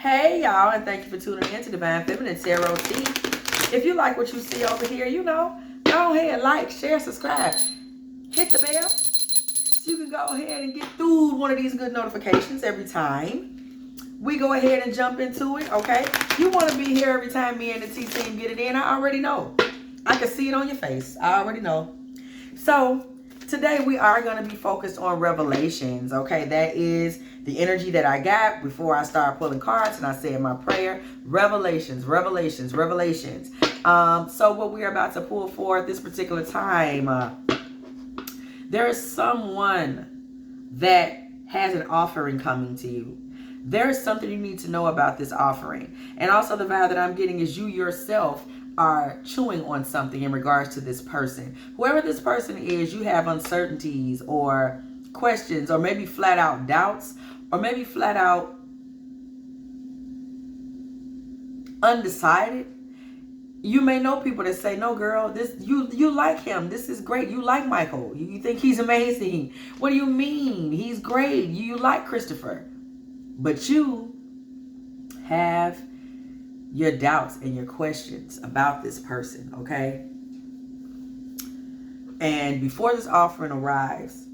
Hey y'all, and thank you for tuning in to Divine Feminine Tarot Tea. If you like what you see over here, you know, go ahead, like, share, subscribe, hit the bell so you can go ahead and get through one of these good notifications every time we go ahead and jump into it. Okay, you want to be here every time me and the T team get it in. I already know. I can see it on your face. I already know. So today we are going to be focused on revelations. Okay, that is the energy that I got before I start pulling cards and I said my prayer. Revelations, revelations, revelations. So what we are about to pull for at this particular time, there is someone that has an offering coming to you. There is something you need to know about this offering. And also the vibe that I'm getting is you yourself are chewing on something in regards to this person. Whoever this person is, you have uncertainties or questions or maybe flat out doubts or maybe flat out undecided. You may know people that say, no girl, this you like him. This is great. You like Michael. You think he's amazing. What do you mean? He's great. You like Christopher. But you have your doubts and your questions about this person, okay? And before this offering arrives,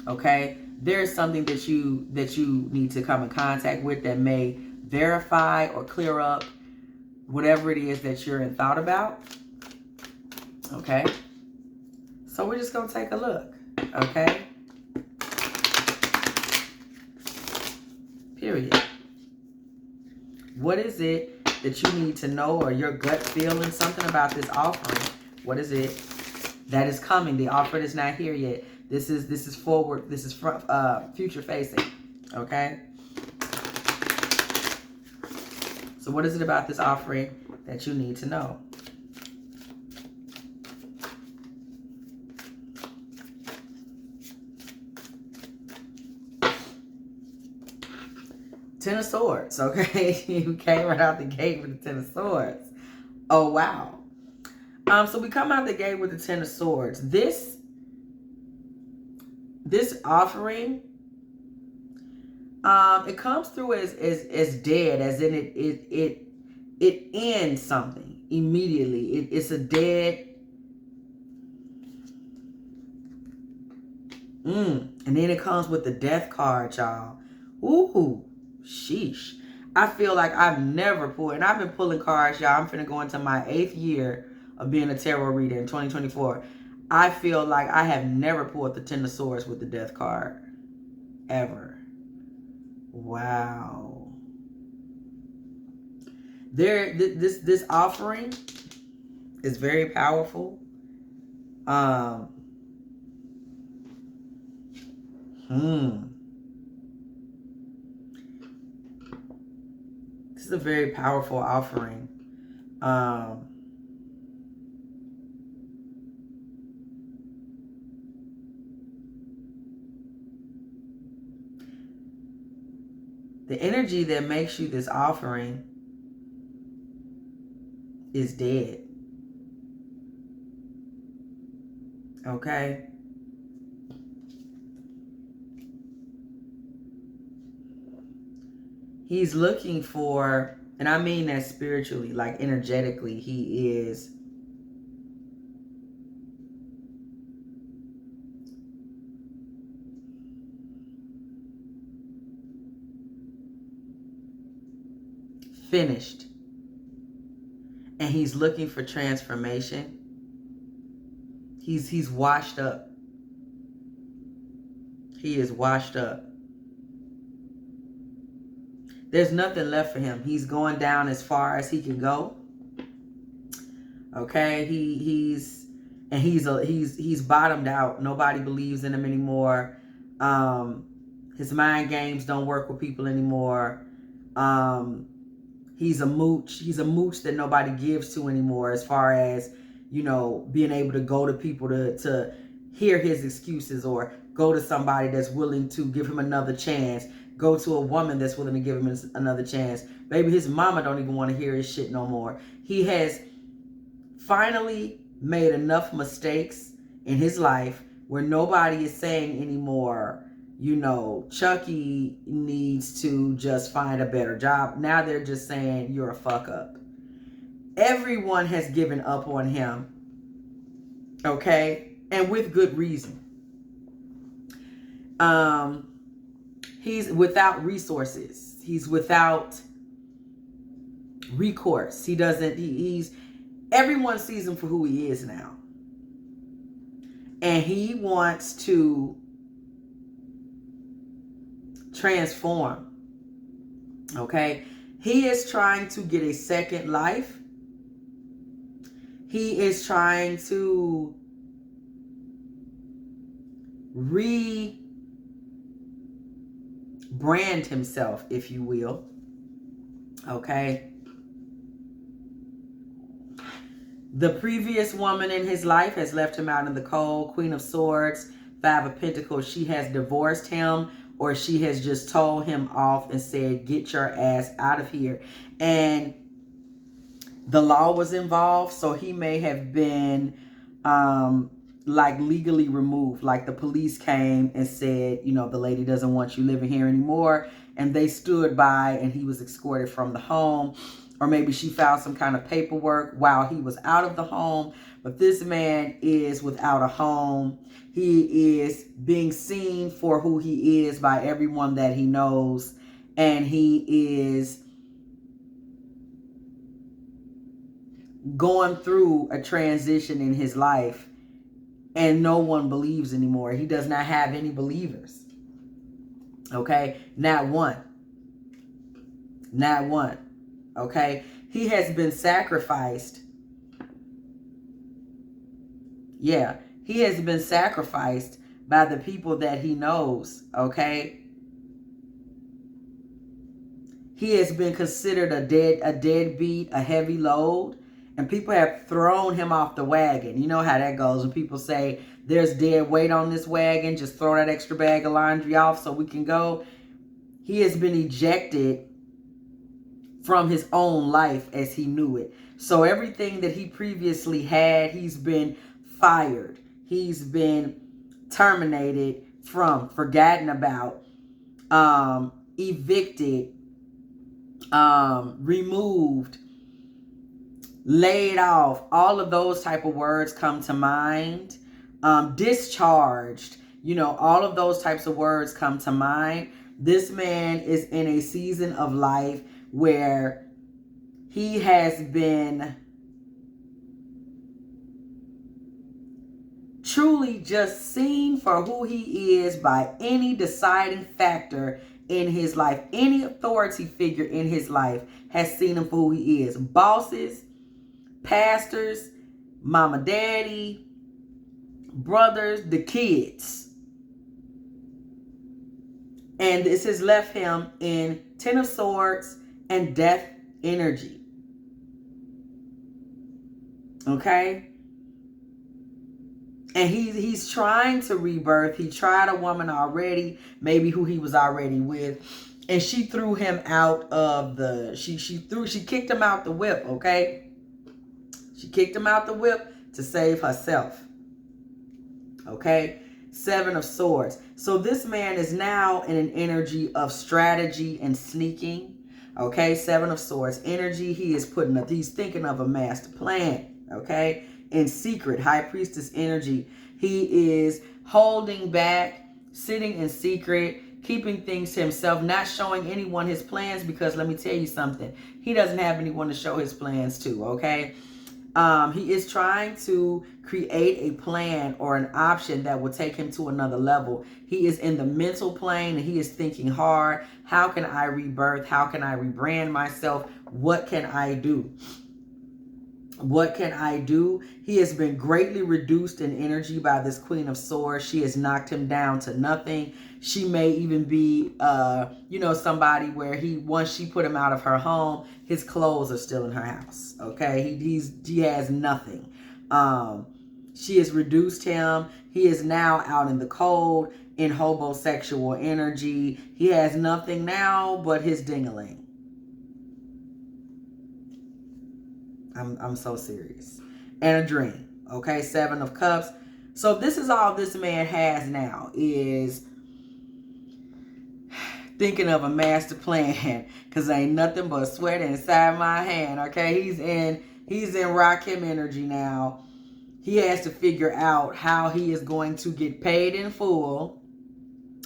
okay, there's something that you need to come in contact with that may verify or clear up whatever it is that you're in thought about, okay? So we're just gonna take a look, okay? Period. What is it that you need to know or your gut feeling something about this offering? What is it that is coming? The offer is not here yet. This is forward. This is future facing. Okay. So what is it about this offering that you need to know? Ten of Swords, okay? You came right out the gate with the Ten of Swords. Oh, wow. So we come out the gate with the Ten of Swords. This offering, it comes through as dead, as in it ends something immediately. It's a dead. And then it comes with the Death card, y'all. Ooh. Sheesh. I feel like I've never pulled, and I've been pulling cards, y'all. I'm finna go into my 8th year of being a tarot reader in 2024. I feel like I have never pulled the Ten of Swords with the Death card. Ever. Wow. This offering is very powerful. This is a very powerful offering. The energy that makes you this offering is dead. Okay? He's looking for, and I mean that spiritually, like energetically, he is finished. And he's looking for transformation. He's washed up. He is washed up. There's nothing left for him. He's going down as far as he can go. Okay, he's bottomed out. Nobody believes in him anymore. His mind games don't work with people anymore. He's a mooch. He's a mooch that nobody gives to anymore, as far as, you know, being able to go to people to hear his excuses, or go to somebody that's willing to give him another chance. Go to a woman that's willing to give him another chance. Maybe his mama don't even want to hear his shit no more. He has finally made enough mistakes in his life where nobody is saying anymore, you know, Chucky needs to just find a better job. Now they're just saying you're a fuck up. Everyone has given up on him, okay? And with good reason. He's without resources. He's without recourse. He's everyone sees him for who he is now. And he wants to transform. Okay? He is trying to get a second life. He is trying to rebrand himself, if you will. Okay? The previous woman in his life has left him out in the cold. Queen of Swords, Five of Pentacles. She has divorced him, or she has just told him off and said, get your ass out of here. And the law was involved, so he may have been like legally removed. Like the police came and said, you know, the lady doesn't want you living here anymore. And they stood by and he was escorted from the home. Or maybe she filed some kind of paperwork while he was out of the home. But this man is without a home. He is being seen for who he is by everyone that he knows. And he is going through a transition in his life. And no one believes anymore. He does not have any believers. Okay? Not one. Not one. Okay? He has been sacrificed. Yeah. He has been sacrificed by the people that he knows. Okay? He has been considered a deadbeat, a heavy load. And people have thrown him off the wagon. You know how that goes when people say, there's dead weight on this wagon. Just throw that extra bag of laundry off so we can go. He has been ejected from his own life as he knew it. So everything that he previously had, he's been fired. He's been terminated from, forgotten about, evicted, removed, laid off. All of those type of words come to mind. Discharged, you know, all of those types of words come to mind. This man is in a season of life where he has been truly just seen for who he is by any deciding factor in his life. Any authority figure in his life has seen him for who he is. Bosses, pastors, mama, daddy, brothers, the kids. And this has left him in Ten of Swords and death energy. Okay? And he's trying to rebirth. He tried a woman already, maybe who he was already with. And she threw him out of the, she kicked him out the whip, okay? She kicked him out the whip to save herself. Okay? Seven of Swords. So this man is now in an energy of strategy and sneaking. Okay? Seven of Swords energy. He is he's thinking of a master plan. Okay? In secret, High Priestess energy. He is holding back, sitting in secret, keeping things to himself, not showing anyone his plans, because let me tell you something. He doesn't have anyone to show his plans to, okay? He is trying to create a plan or an option that will take him to another level. He is in the mental plane and he is thinking hard. How can I rebirth? How can I rebrand myself? What can I do? What can I do? He has been greatly reduced in energy by this Queen of Swords. She has knocked him down to nothing. She may even be, you know, somebody where once she put him out of her home, his clothes are still in her house. Okay, he has nothing. She has reduced him. He is now out in the cold in homosexual energy. He has nothing now but his ding-a-ling. I'm so serious. And a dream. Okay, Seven of Cups. So this is all this man has now, is thinking of a master plan, because ain't nothing but sweat inside my hand. Okay, he's in Rakim energy now. He has to figure out how he is going to get paid in full.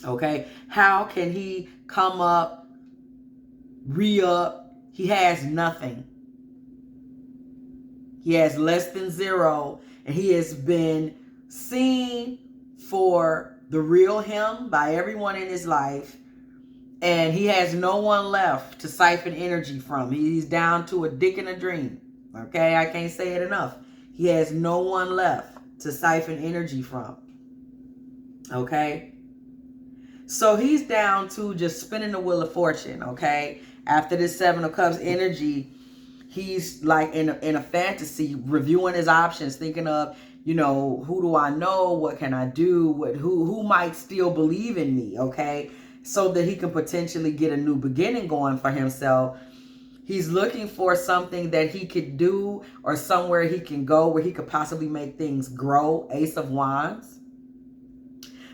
Okay, how can he come up, re-up? He has nothing. He has less than zero, and he has been seen for the real him by everyone in his life, and he has no one left to siphon energy from. He's down to a dick in a dream. Okay, I can't say it enough. He has no one left to siphon energy from. Okay, so he's down to just spinning the wheel of fortune. Okay, after this Seven of Cups energy, he's like in a fantasy, reviewing his options, thinking of, you know, who do I know? What can I do? Who might still believe in me? Okay, so that he can potentially get a new beginning going for himself. He's looking for something that he could do, or somewhere he can go where he could possibly make things grow. Ace of Wands.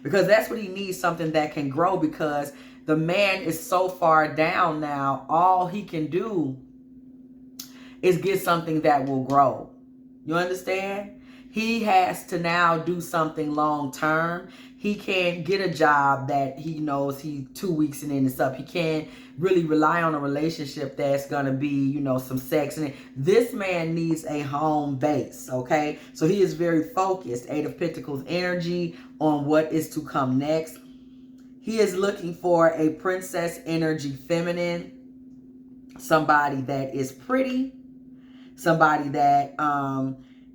Because that's what he needs, something that can grow, because the man is so far down now. All he can do is get something that will grow. You understand? He has to now do something long term. He can't get a job that he knows he 2 weeks and then it's up. He can't really rely on a relationship that's going to be, you know, some sex in it. This man needs a home base, okay? So he is very focused, Eight of Pentacles energy, on what is to come next. He is looking for a princess energy feminine, somebody that is pretty, somebody that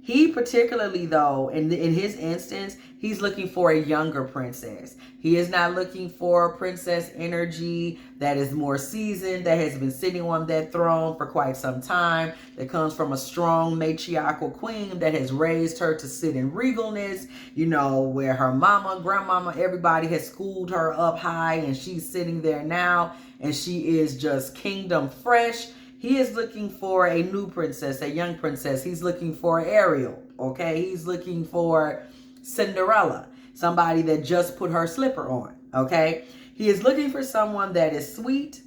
he particularly, though, in his instance, he's looking for a younger princess. He is not looking for a princess energy that is more seasoned, that has been sitting on that throne for quite some time, that comes from a strong matriarchal queen that has raised her to sit in regalness, you know, where her mama, grandmama, everybody has schooled her up high, and she's sitting there now, and she is just kingdom fresh. He is looking for a new princess, a young princess. He's looking for Ariel, okay? He's looking for Cinderella, somebody that just put her slipper on, okay? He is looking for someone that is sweet,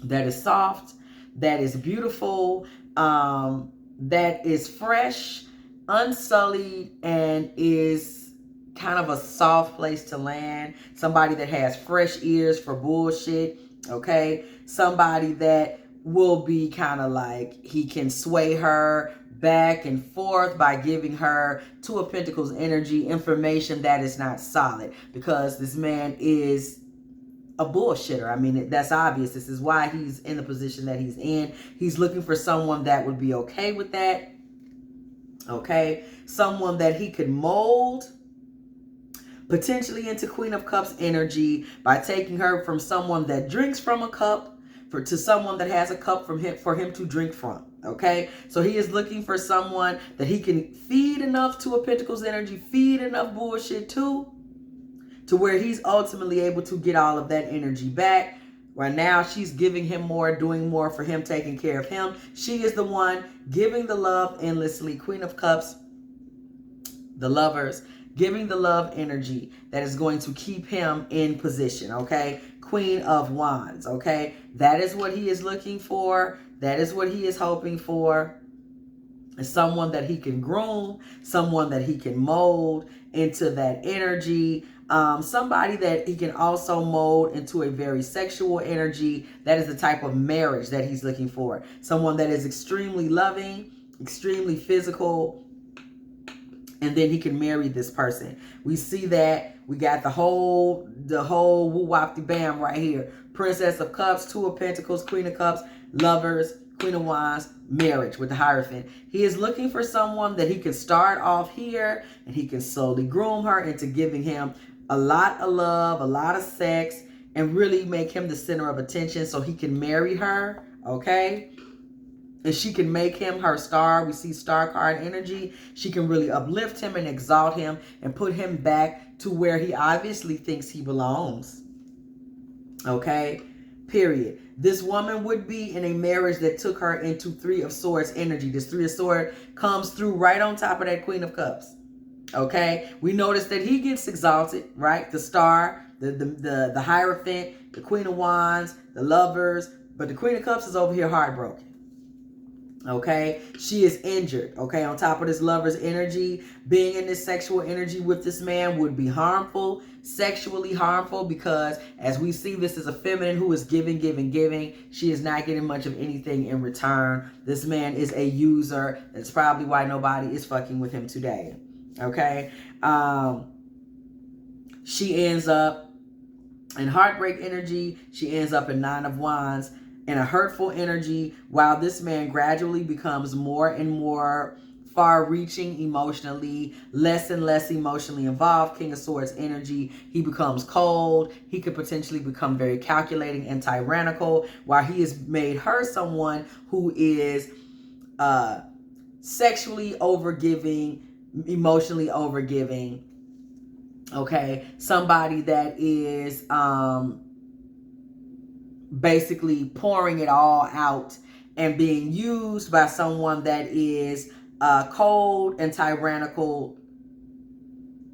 that is soft, that is beautiful, that is fresh, unsullied, and is kind of a soft place to land. Somebody that has fresh ears for bullshit, okay? Somebody that will be kind of like, he can sway her back and forth by giving her Two of Pentacles energy, information that is not solid, because this man is a bullshitter. I mean, that's obvious. This is why he's in the position that he's in. He's looking for someone that would be okay with that, okay? Someone that he could mold potentially into Queen of Cups energy by taking her from someone that drinks from a cup to someone that has a cup for him to drink from, okay? So he is looking for someone that he can feed enough Two of Pentacles energy, feed enough bullshit to where he's ultimately able to get all of that energy back. Right now, she's giving him more, doing more for him, taking care of him. She is the one giving the love endlessly. Queen of Cups, the Lovers, giving the love energy that is going to keep him in position, okay? Queen of Wands, okay? That is what he is looking for. That is what he is hoping for. And someone that he can groom, someone that he can mold into that energy, somebody that he can also mold into a very sexual energy. That is the type of marriage that he's looking for. Someone that is extremely loving, extremely physical, and then he can marry this person. We see that we got the whole woo-wop-de-bam right here. Princess of Cups, Two of Pentacles, Queen of Cups, Lovers, Queen of Wands, marriage with the Hierophant. He is looking for someone that he can start off here, and he can slowly groom her into giving him a lot of love, a lot of sex, and really make him the center of attention so he can marry her, okay? And she can make him her star. We see star card energy. She can really uplift him and exalt him and put him back to where he obviously thinks he belongs. Okay? Period. This woman would be in a marriage that took her into Three of Swords energy. This Three of Swords comes through right on top of that Queen of Cups. Okay? We notice that he gets exalted, right? The star, the Hierophant, the Queen of Wands, the Lovers, but the Queen of Cups is over here heartbroken. Okay, she is injured. Okay, on top of this Lover's energy, being in this sexual energy with this man would be harmful, sexually harmful, because as we see, this is a feminine who is giving. She is not getting much of anything in return. This man is a user. That's probably why nobody is fucking with him today. Okay, she ends up in heartbreak energy. She ends up in Nine of Wands in a hurtful energy, while this man gradually becomes more and more far-reaching emotionally, less and less emotionally involved. King of Swords energy. He becomes cold. He could potentially become very calculating and tyrannical, while he has made her someone who is sexually overgiving, emotionally overgiving. Okay, somebody that is basically pouring it all out and being used by someone that is cold and tyrannical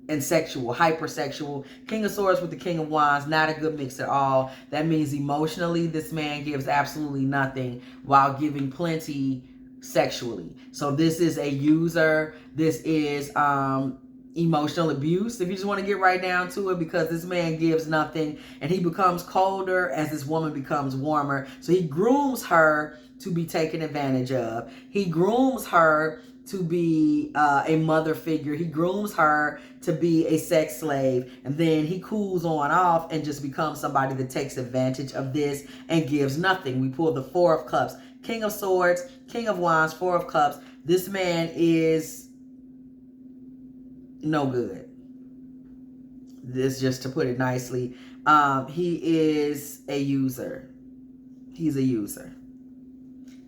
and sexual, hypersexual. King of Swords with the King of Wands, not a good mix at all. That means emotionally, this man gives absolutely nothing while giving plenty sexually. So this is a user. This is emotional abuse, if you just want to get right down to it, because this man gives nothing and he becomes colder as this woman becomes warmer. So he grooms her to be taken advantage of. He grooms her to be a mother figure. He grooms her to be a sex slave, and then he cools on off and just becomes somebody that takes advantage of this and gives nothing. We pull the Four of Cups, King of Swords, King of Wands, Four of Cups. This man is no good. This, just to put it nicely, he is a user. He's a user.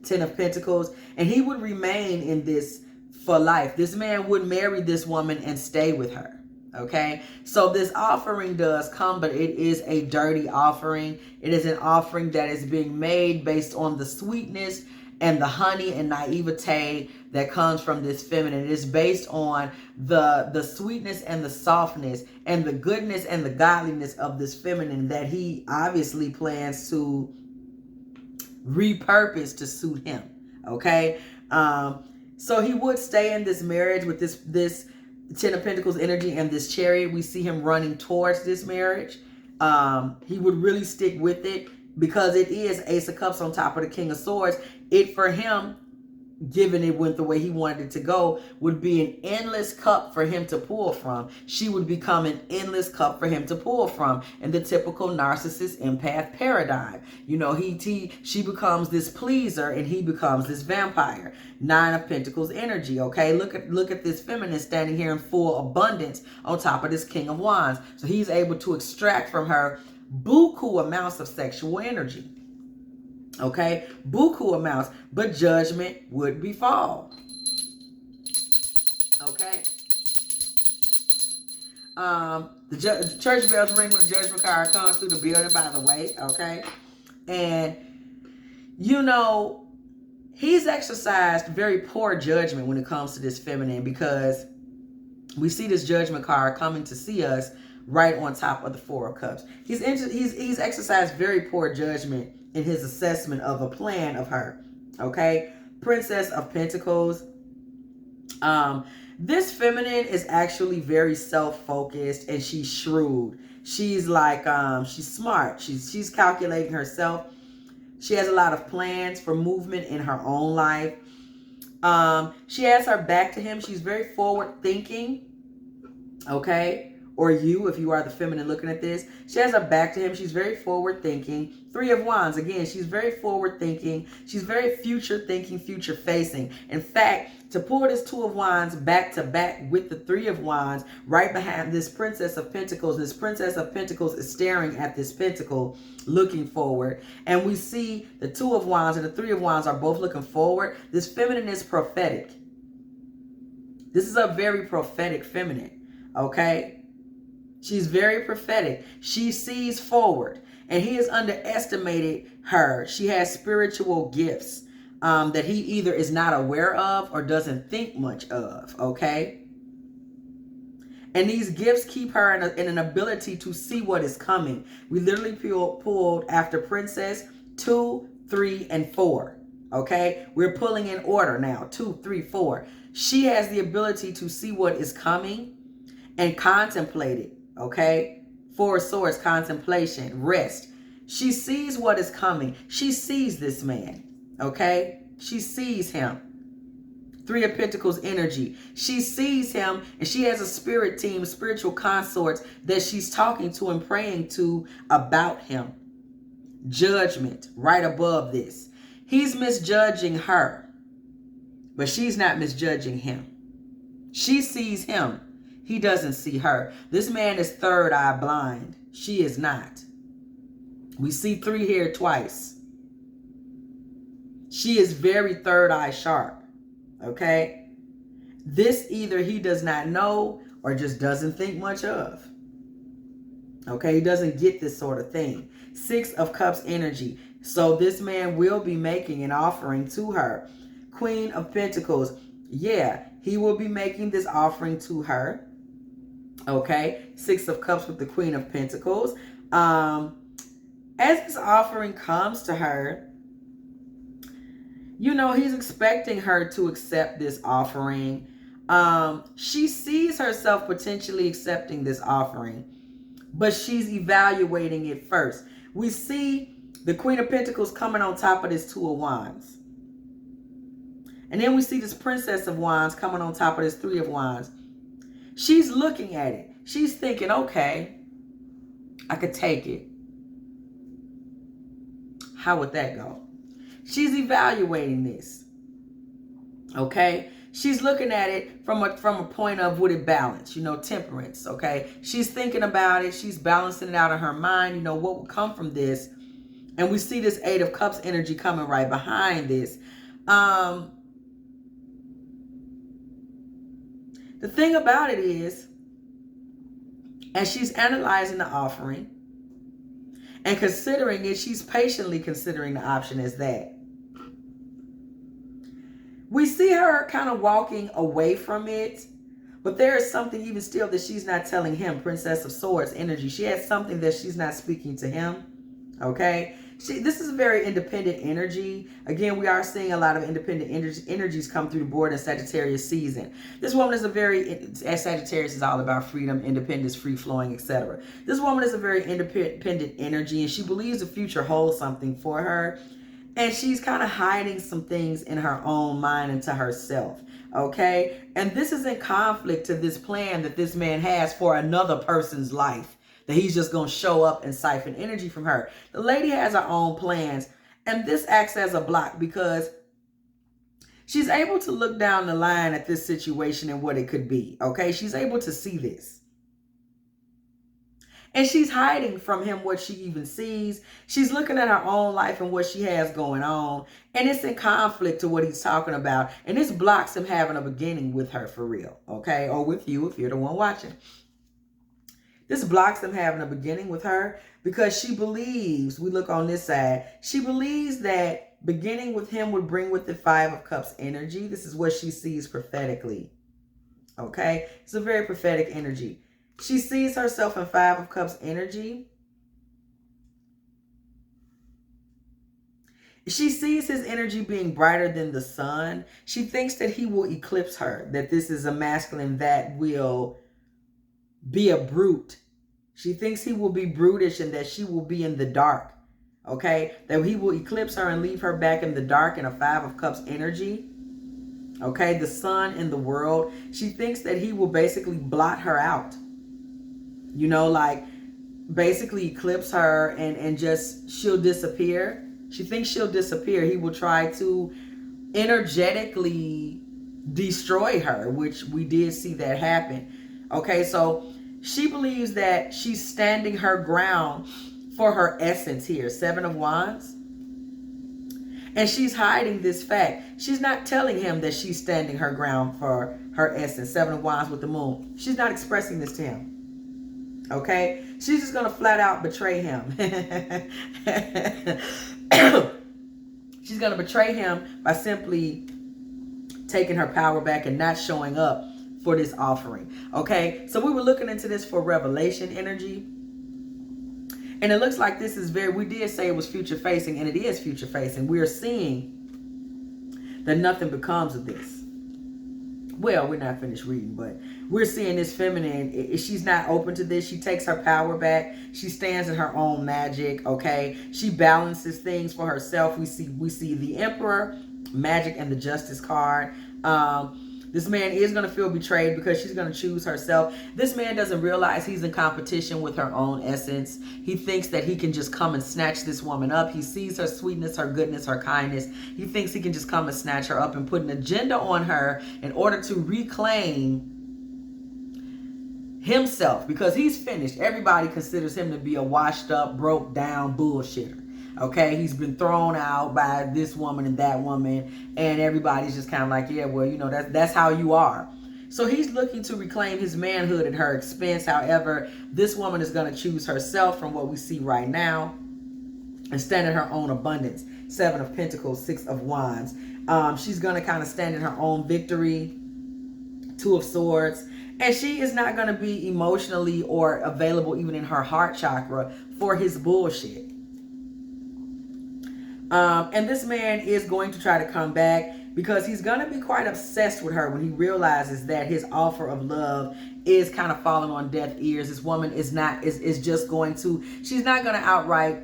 10 of Pentacles, and he would remain in this for life. This man would marry this woman and stay with her. Okay, so this offering does come, but it is a dirty offering. It is an offering that is being made based on the sweetness and the honey and naivete that comes from this feminine. It is based on the sweetness and the softness and the goodness and the godliness of this feminine that he obviously plans to repurpose to suit him. Okay, so he would stay in this marriage with this 10 of Pentacles energy and this Chariot. We see him running towards this marriage. He would really stick with it because it is Ace of Cups on top of the King of Swords. It, for him, given it went the way he wanted it to go, would be an endless cup for him to pull from. She would become an endless cup for him to pull from in the typical narcissist empath paradigm. You know, she becomes this pleaser and he becomes this vampire. 9 of Pentacles energy. Okay, look at this feminine standing here in full abundance on top of this King of Wands. So he's able to extract from her buku amounts of sexual energy. Okay, buku amounts, but judgment would befall. Okay, the church bells ring when the judgment card comes through the building, by the way. Okay, and you know, he's exercised very poor judgment when it comes to this feminine, because we see this judgment card coming to see us right on top of the Four of Cups. He's exercised very poor judgment in his assessment of a plan of her. Okay, Princess of Pentacles. This feminine is actually very self-focused and she's shrewd. She's like, she's smart. She's calculating herself. She has a lot of plans for movement in her own life. She has her back to him. She's very forward thinking. Okay, or you, if you are the feminine looking at this, she has her back to him. She's very forward thinking. 3 of Wands, again, she's very forward thinking. She's very future thinking, future facing. In fact, to pull this 2 of Wands back to back with the 3 of Wands right behind this Princess of Pentacles, this Princess of Pentacles is staring at this Pentacle, looking forward. And we see the 2 of Wands and the 3 of Wands are both looking forward. This feminine is prophetic. This is a very prophetic feminine. Okay, she's very prophetic. She sees forward, and he has underestimated her. She has spiritual gifts that he either is not aware of or doesn't think much of. Okay, And these gifts keep her in an ability to see what is coming. We literally pulled after Princess 2, 3, and 4. Okay? We're pulling in order now. 2, 3, 4. She has the ability to see what is coming and contemplate it. Okay? 4 of Swords, contemplation, rest. She sees what is coming. She sees this man. Okay? She sees him. 3 of Pentacles energy. She sees him, and she has a spirit team, spiritual consorts that she's talking to and praying to about him. Judgment right above this. He's misjudging her, but she's not misjudging him. She sees him. He doesn't see her. This man is third eye blind. She is not. We see 3 here twice. She is very third eye sharp. Okay? This either he does not know or just doesn't think much of. Okay? He doesn't get this sort of thing. 6 of Cups energy. So this man will be making an offering to her. Queen of Pentacles. Yeah, he will be making this offering to her. Okay? 6 of Cups with the Queen of Pentacles. As this offering comes to her, you know, he's expecting her to accept this offering. She sees herself potentially accepting this offering, but she's evaluating it first. We see the Queen of Pentacles coming on top of this 2 of Wands. And then we see this Princess of Wands coming on top of this 3 of Wands. She's looking at it. She's thinking, okay, I could take it. How would that go? She's evaluating this. Okay? She's looking at it from a point of, would it balance? You know, temperance. Okay? She's thinking about it. She's balancing it out in her mind. You know, what would come from this? And we see this 8 of Cups energy coming right behind this. The thing about it is, as she's analyzing the offering and considering it, she's patiently considering the option as that. We see her kind of walking away from it, but there is something even still that she's not telling him. Princess of Swords energy. She has something that she's not speaking to him. Okay? This is a very independent energy. Again, we are seeing a lot of independent energies come through the board in Sagittarius season. This woman is as Sagittarius is all about freedom, independence, free-flowing, etc. This woman is a very independent energy, and she believes the future holds something for her. And she's kind of hiding some things in her own mind and to herself. Okay? And this is in conflict to this plan that this man has for another person's life. That he's just going to show up and siphon energy from her. The lady has her own plans. And this acts as a block because she's able to look down the line at this situation and what it could be. Okay? She's able to see this. And she's hiding from him what she even sees. She's looking at her own life and what she has going on. And it's in conflict to what he's talking about. And this blocks him having a beginning with her for real. Okay? Or with you if you're the one watching. This blocks him having a beginning with her because she believes, we look on this side, she believes that beginning with him would bring with it 5 of Cups energy. This is what she sees prophetically. Okay? It's a very prophetic energy. She sees herself in 5 of Cups energy. She sees his energy being brighter than the sun. She thinks that he will eclipse her, that this is a masculine that will be a brute. She thinks he will be brutish and that she will be in the dark. Okay? That he will eclipse her and leave her back in the dark in a 5 of Cups energy. Okay? The sun in the world. She thinks that he will basically blot her out. You know, like basically eclipse her and just she'll disappear. She thinks she'll disappear. He will try to energetically destroy her, which we did see that happen. Okay, so she believes that she's standing her ground for her essence here. 7 of Wands. And she's hiding this fact. She's not telling him that she's standing her ground for her essence. 7 of Wands with the moon. She's not expressing this to him. Okay? She's just going to flat out betray him. She's going to betray him by simply taking her power back and not showing up for this offering. Okay, so we were looking into this for revelation energy. And it looks like this is we did say it was future facing, and it is future facing. We are seeing that nothing becomes of this. Well, we're not finished reading, but we're seeing this feminine, she's not open to this. She takes her power back. She stands in her own magic, okay? She balances things for herself. We see the Emperor, Magic, and the Justice card. This man is going to feel betrayed because she's going to choose herself. This man doesn't realize he's in competition with her own essence. He thinks that he can just come and snatch this woman up. He sees her sweetness, her goodness, her kindness. He thinks he can just come and snatch her up and put an agenda on her in order to reclaim himself, because he's finished. Everybody considers him to be a washed up, broke down bullshitter. Okay, he's been thrown out by this woman and that woman, and everybody's just kind of like, yeah, well, you know, that's how you are. So he's looking to reclaim his manhood at her expense. However, this woman is going to choose herself from what we see right now and stand in her own abundance. 7 of Pentacles, 6 of Wands. She's going to kind of stand in her own victory. 2 of Swords. And she is not going to be emotionally or available even in her heart chakra for his bullshit. And this man is going to try to come back because he's going to be quite obsessed with her when he realizes that his offer of love is kind of falling on deaf ears. This woman is just going to, she's not going to outright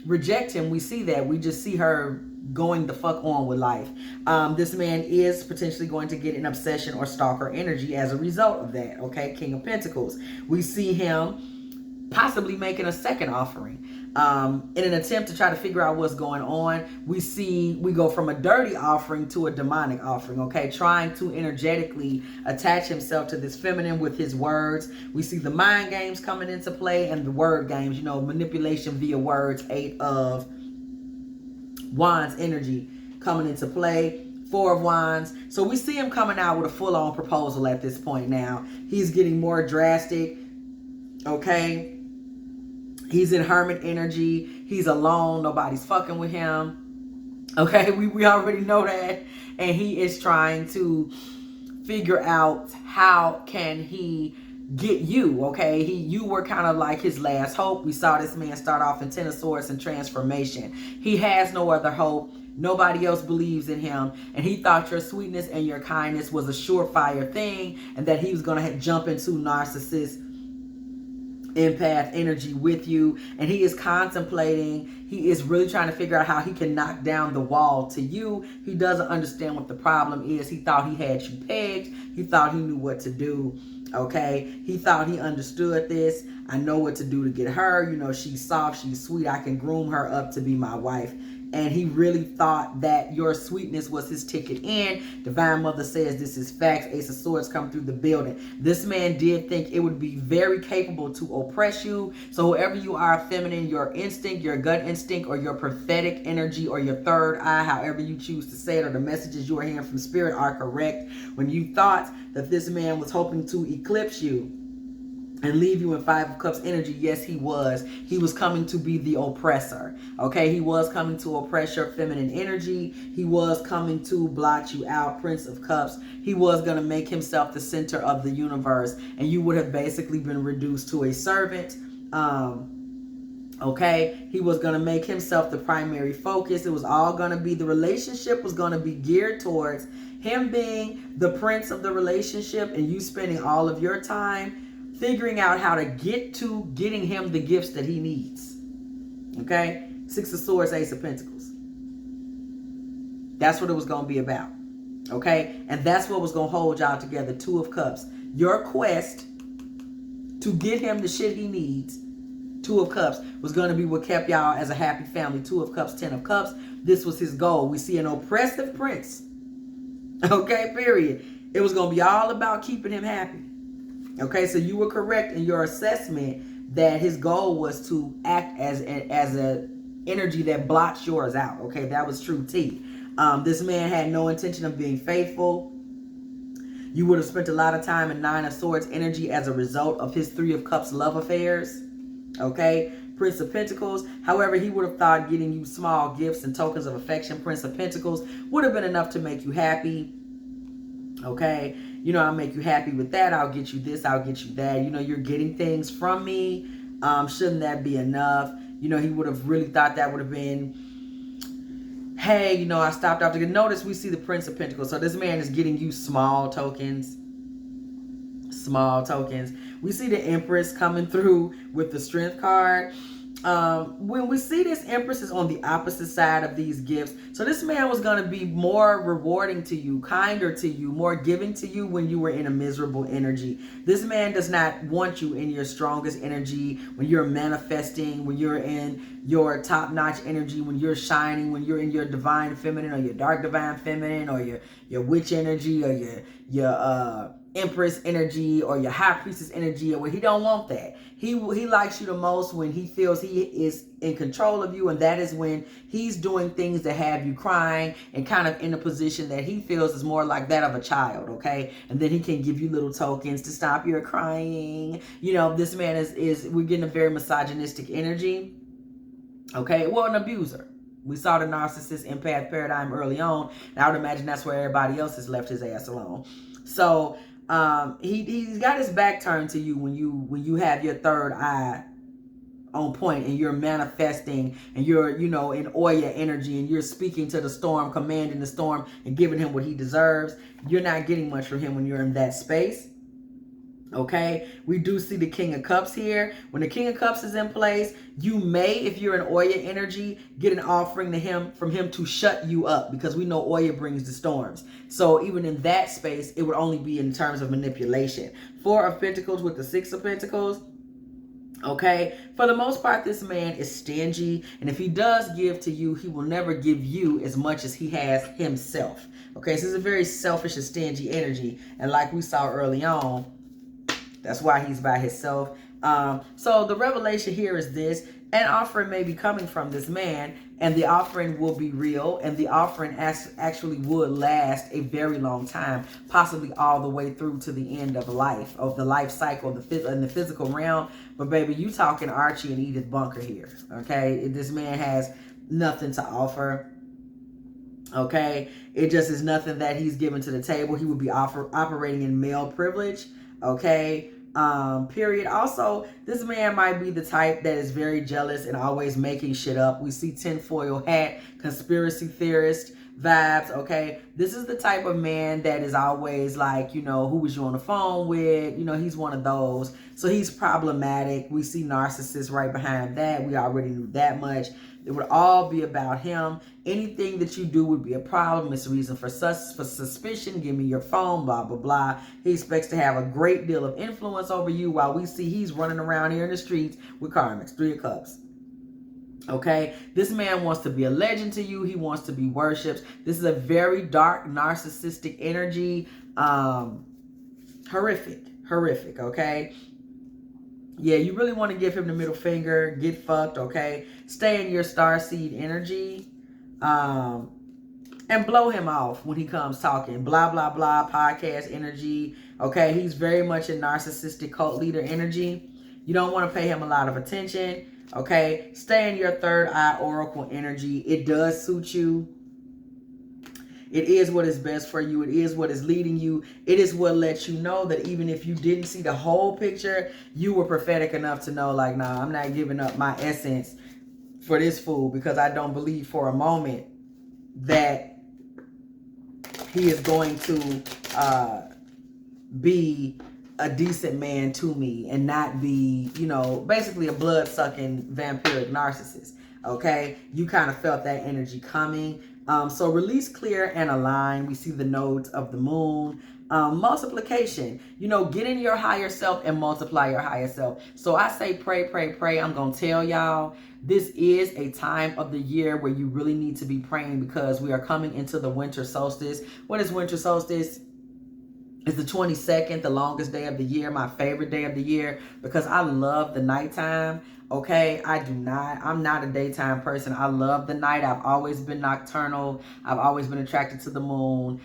reject him. We see that. We just see her going the fuck on with life. This man is potentially going to get an obsession or stalker energy as a result of that. Okay, King of Pentacles. We see him possibly making a second offering. In an attempt to try to figure out what's going on, we go from a dirty offering to a demonic offering, okay? Trying to energetically attach himself to this feminine with his words. We see the mind games coming into play and the word games, you know, manipulation via words. 8 of Wands energy coming into play. 4 of Wands. So we see him coming out with a full-on proposal at this point now. He's getting more drastic, okay? He's in hermit energy. He's alone. Nobody's fucking with him. Okay, we already know that. And he is trying to figure out how can he get you, okay? You were kind of like his last hope. We saw this man start off in 10 of Swords and transformation. He has no other hope. Nobody else believes in him. And he thought your sweetness and your kindness was a surefire thing and that he was going to jump into narcissist empath energy with you, and he is contemplating, he is really trying to figure out how he can knock down the wall to you. He doesn't understand what the problem is. He thought he had you pegged. He thought he knew what to do, okay? He thought he understood this. I know what to do to get her. You know, she's soft, she's sweet. I can groom her up to be my wife. And he really thought that your sweetness was his ticket in. Divine Mother says this is facts. Ace of Swords come through the building. This man did think it would be very capable to oppress you. So whoever you are, feminine, your instinct, your gut instinct, or your prophetic energy, or your third eye, however you choose to say it, or the messages you are hearing from spirit are correct. When you thought that this man was hoping to eclipse you and leave you in 5 of Cups energy, yes, he was. He was coming to be the oppressor. Okay, he was coming to oppress your feminine energy. He was coming to blot you out, Prince of Cups. He was going to make himself the center of the universe, and you would have basically been reduced to a servant. Okay, he was going to make himself the primary focus. It was all going to be, the relationship was going to be geared towards him being the prince of the relationship and you spending all of your time figuring out how to get to getting him the gifts that he needs. Okay? 6 of Swords, Ace of Pentacles. That's what it was going to be about. Okay? And that's what was going to hold y'all together. 2 of Cups. Your quest to get him the shit he needs, 2 of Cups, was going to be what kept y'all as a happy family. 2 of Cups, 10 of Cups. This was his goal. We see an oppressive prince. Okay? Period. It was going to be all about keeping him happy. Okay, so you were correct in your assessment that his goal was to act as a energy that blots yours out. Okay, that was true T. This man had no intention of being faithful. You would have spent a lot of time in 9 of Swords energy as a result of his 3 of Cups love affairs. Okay, Prince of Pentacles. However, he would have thought getting you small gifts and tokens of affection, Prince of Pentacles, would have been enough to make you happy. Okay, you know, I'll make you happy with that. I'll get you this, I'll get you that. You know, you're getting things from me. Shouldn't that be enough? You know, he would have really thought that would have been, hey, you know, I stopped off to get. Notice we see the Prince of Pentacles. So this man is getting you small tokens. Small tokens. We see the Empress coming through with the Strength card. When we see this, Empress is on the opposite side of these gifts. So this man was going to be more rewarding to you, kinder to you, more giving to you when you were in a miserable energy. This man does not want you in your strongest energy, when you're manifesting, when you're in your top-notch energy, when you're shining, when you're in your divine feminine or your dark divine feminine or your witch energy or your Empress energy or your high priestess energy. Or he don't want that. He likes you the most when he feels he is in control of you, and that is when he's doing things that have you crying and kind of in a position that he feels is more like that of a child. Okay, and then he can give you little tokens to stop your crying. You know, this man is we're getting a very misogynistic energy. Okay, well, an abuser. We saw the narcissist empath paradigm early on, and I would imagine that's where everybody else has left his ass alone. So he's got his back turned to you when you have your third eye on point and you're manifesting and you're, you know, in Oya energy and you're speaking to the storm, commanding the storm and giving him what he deserves. You're not getting much from him when you're in that space. Okay, we do see the King of Cups here. When the King of Cups is in place, you may, if you're in Oya energy, get an offering to him from him to shut you up, because we know Oya brings the storms. So even in that space, it would only be in terms of manipulation. Four of Pentacles with the Six of Pentacles. Okay, for the most part, this man is stingy, and if he does give to you, he will never give you as much as he has himself. Okay, so it's a very selfish and stingy energy, and like we saw early on, that's why he's by himself. So the revelation here is this: an offering may be coming from this man, and the offering will be real, and the offering actually would last a very long time, possibly all the way through to the end of life, of the life cycle, in the physical realm. But baby, you talking Archie and Edith Bunker here, okay? This man has nothing to offer. Okay, it just is nothing that he's given to the table. He would be operating in male privilege. Okay, period. Also, this man might be the type that is very jealous and always making shit up. We see tinfoil hat, conspiracy theorist vibes. Okay, this is the type of man that is always like, you know, who was you on the phone with? You know, he's one of those. So he's problematic. We see narcissist right behind that. We already knew that much. It would all be about him. Anything that you do would be a problem. It's a reason for suspicion. Give me your phone, blah, blah, blah. He expects to have a great deal of influence over you, while we see he's running around here in the streets with karmics, Three of Cups. Okay, this man wants to be a legend to you. He wants to be worshipped. This is a very dark, narcissistic energy. Horrific, okay? Yeah, you really want to give him the middle finger. Get fucked, okay? Stay in your starseed energy. And blow him off when he comes talking. Blah, blah, blah, podcast energy. Okay, he's very much in narcissistic cult leader energy. You don't want to pay him a lot of attention. Okay, stay in your third eye oracle energy. It does suit you. It is what is best for you. It is what is leading you. It is what lets you know that even if you didn't see the whole picture, you were prophetic enough to know, like, nah, I'm not giving up my essence for this fool, because I don't believe for a moment that he is going to be a decent man to me and not be, you know, basically a blood-sucking vampiric narcissist. Okay, you kind of felt that energy coming. So release, clear, and align. We see the nodes of the moon. Multiplication. You know, get in your higher self and multiply your higher self. So I say pray, pray, pray. I'm going to tell y'all, this is a time of the year where you really need to be praying, because we are coming into the winter solstice. What is winter solstice? It's the 22nd, the longest day of the year, my favorite day of the year, because I love the nighttime. Okay, I'm not a daytime person. I love the night. I've always been nocturnal. I've always been attracted to the moon.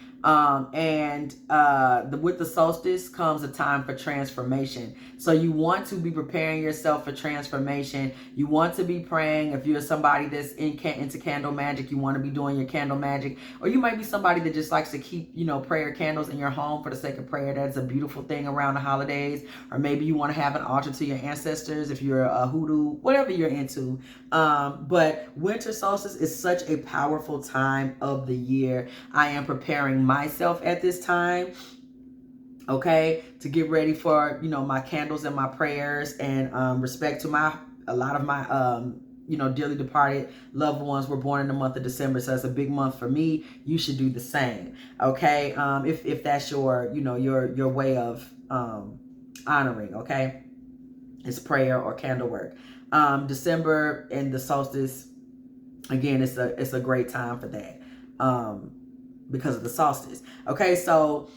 With the solstice comes a time for transformation. So you want to be preparing yourself for transformation. You want to be praying. If you're somebody that's into candle magic, you want to be doing your candle magic. Or you might be somebody that just likes to keep, prayer candles in your home for the sake of prayer. That's a beautiful thing around the holidays. Or maybe you want to have an altar to your ancestors if you're a hoodoo, whatever you're into. But winter solstice is such a powerful time of the year. I am preparing myself at this time, okay, to get ready for, my candles and my prayers, and respect to a lot of my dearly departed loved ones were born in the month of December, so it's a big month for me. You should do the same, okay? If that's your your way of honoring, okay? It's prayer or candle work. December and the solstice, again, it's a great time for that, because of the solstice. Okay, so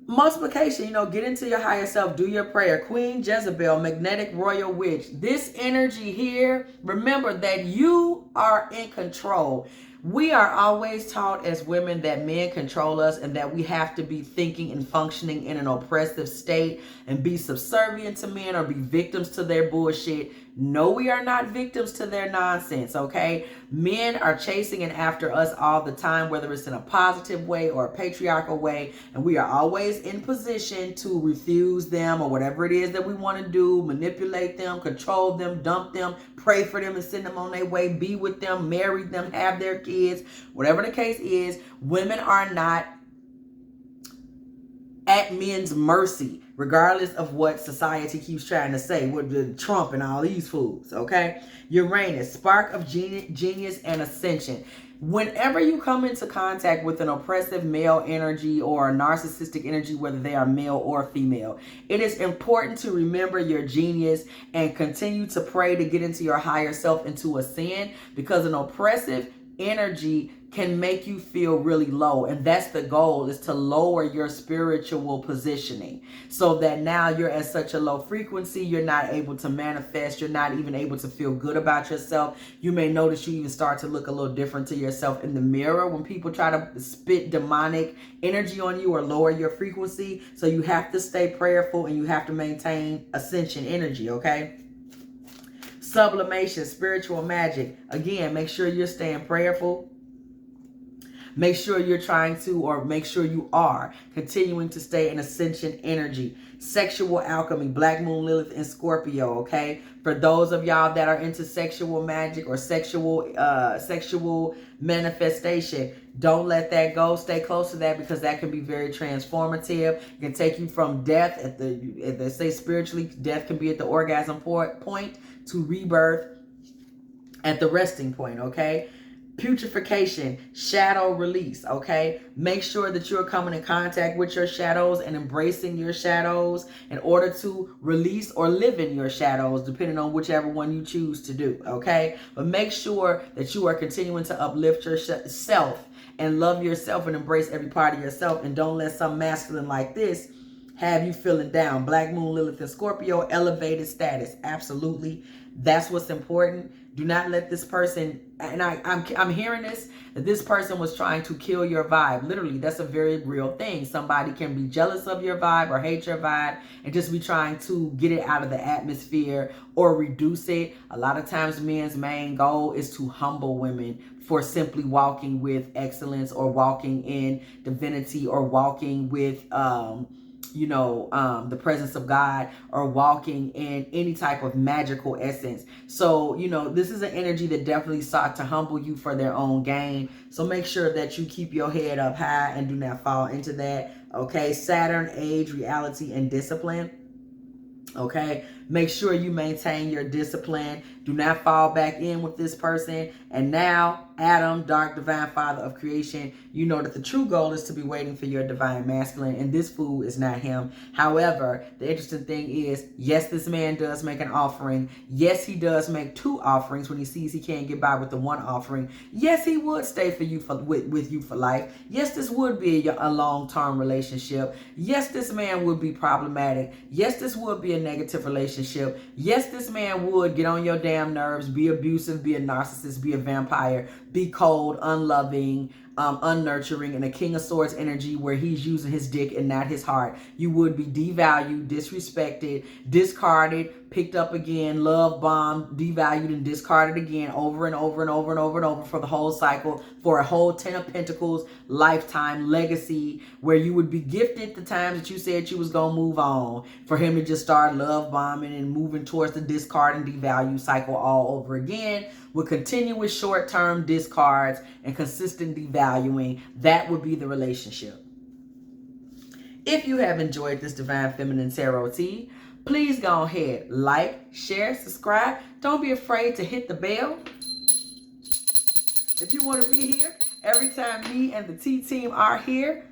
multiplication, get into your higher self, do your prayer. Queen Jezebel, magnetic royal witch. This energy here, remember that you are in control. We are always taught as women that men control us and that we have to be thinking and functioning in an oppressive state and be subservient to men or be victims to their bullshit. No, we are not victims to their nonsense, okay? Men are chasing and after us all the time, whether it's in a positive way or a patriarchal way, and we are always in position to refuse them or whatever it is that we want to do, manipulate them, control them, dump them, pray for them and send them on their way, be with them, marry them, have their kids, whatever the case is. Women are not at men's mercy, regardless of what society keeps trying to say with the Trump and all these fools, okay? Uranus, spark of genius and ascension. Whenever you come into contact with an oppressive male energy or a narcissistic energy, whether they are male or female, it is important to remember your genius and continue to pray to get into your higher self and to ascend, because an oppressive energy can make you feel really low, and that's the goal, is to lower your spiritual positioning so that now you're at such a low frequency, you're not able to manifest, you're not even able to feel good about yourself. You may notice you even start to look a little different to yourself in the mirror when people try to spit demonic energy on you or lower your frequency. So you have to stay prayerful and you have to maintain ascension energy, okay? Sublimation, spiritual magic. Again, make sure you're staying prayerful. Make sure you're trying to, or make sure you are continuing to stay in ascension energy. Sexual alchemy, Black Moon, Lilith, and Scorpio, okay? For those of y'all that are into sexual magic or sexual manifestation, don't let that go. Stay close to that, because that can be very transformative. It can take you from death at they say spiritually, death can be at the orgasm point, to rebirth at the resting point, okay? Putrefaction, shadow release, okay? Make sure that you're coming in contact with your shadows and embracing your shadows in order to release or live in your shadows, depending on whichever one you choose to do, okay? But make sure that you are continuing to uplift yourself and love yourself and embrace every part of yourself, and don't let some masculine like this have you feeling down. Black Moon, Lilith, and Scorpio, elevated status. Absolutely. That's what's important. Do not let this person, and I'm hearing this, that this person was trying to kill your vibe. Literally, that's a very real thing. Somebody can be jealous of your vibe or hate your vibe and just be trying to get it out of the atmosphere or reduce it. A lot of times men's main goal is to humble women for simply walking with excellence or walking in divinity or walking with the presence of God or walking in any type of magical essence. So, this is an energy that definitely sought to humble you for their own gain. So make sure that you keep your head up high and do not fall into that. Okay. Saturn, age, reality, and discipline. Okay. Make sure you maintain your discipline. Do not fall back in with this person. And now, Adam, dark divine father of creation, you know that the true goal is to be waiting for your divine masculine, and this fool is not him. However, the interesting thing is, yes, this man does make an offering. Yes, he does make 2 offerings when he sees he can't get by with the 1 offering. Yes, he would stay for you with you for life. Yes, this would be a long-term relationship. Yes, this man would be problematic. Yes, this would be a negative relationship. relationship. Yes, this man would get on your damn nerves, be abusive, be a narcissist, be a vampire, be cold, unloving, unnurturing, and a King of Swords energy where he's using his dick and not his heart. You would be devalued, disrespected, discarded, picked up again, love bombed, devalued, and discarded again over and over and over and over and over for the whole cycle, for a whole 10 of Pentacles lifetime legacy, where you would be gifted the times that you said you was gonna move on, for him to just start love bombing and moving towards the discard and devalue cycle all over again, with continuous short-term discards and consistent devaluing. That would be the relationship. If you have enjoyed this Divine Feminine Tarot tea, please go ahead, like, share, subscribe. Don't be afraid to hit the bell. If you want to be here every time me and the T team are here,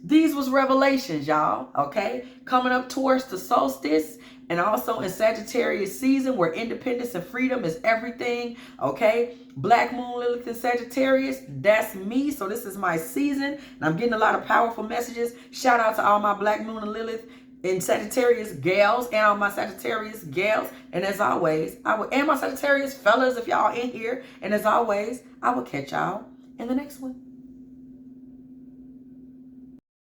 these was revelations, y'all, okay? Coming up towards the solstice and also in Sagittarius season where independence and freedom is everything, okay? Black Moon, Lilith, and Sagittarius, that's me. So this is my season, and I'm getting a lot of powerful messages. Shout out to all my Black Moon and Lilith and Sagittarius gals and all my Sagittarius gals. And as always, and my Sagittarius fellas, if y'all in here. And as always, I will catch y'all in the next one.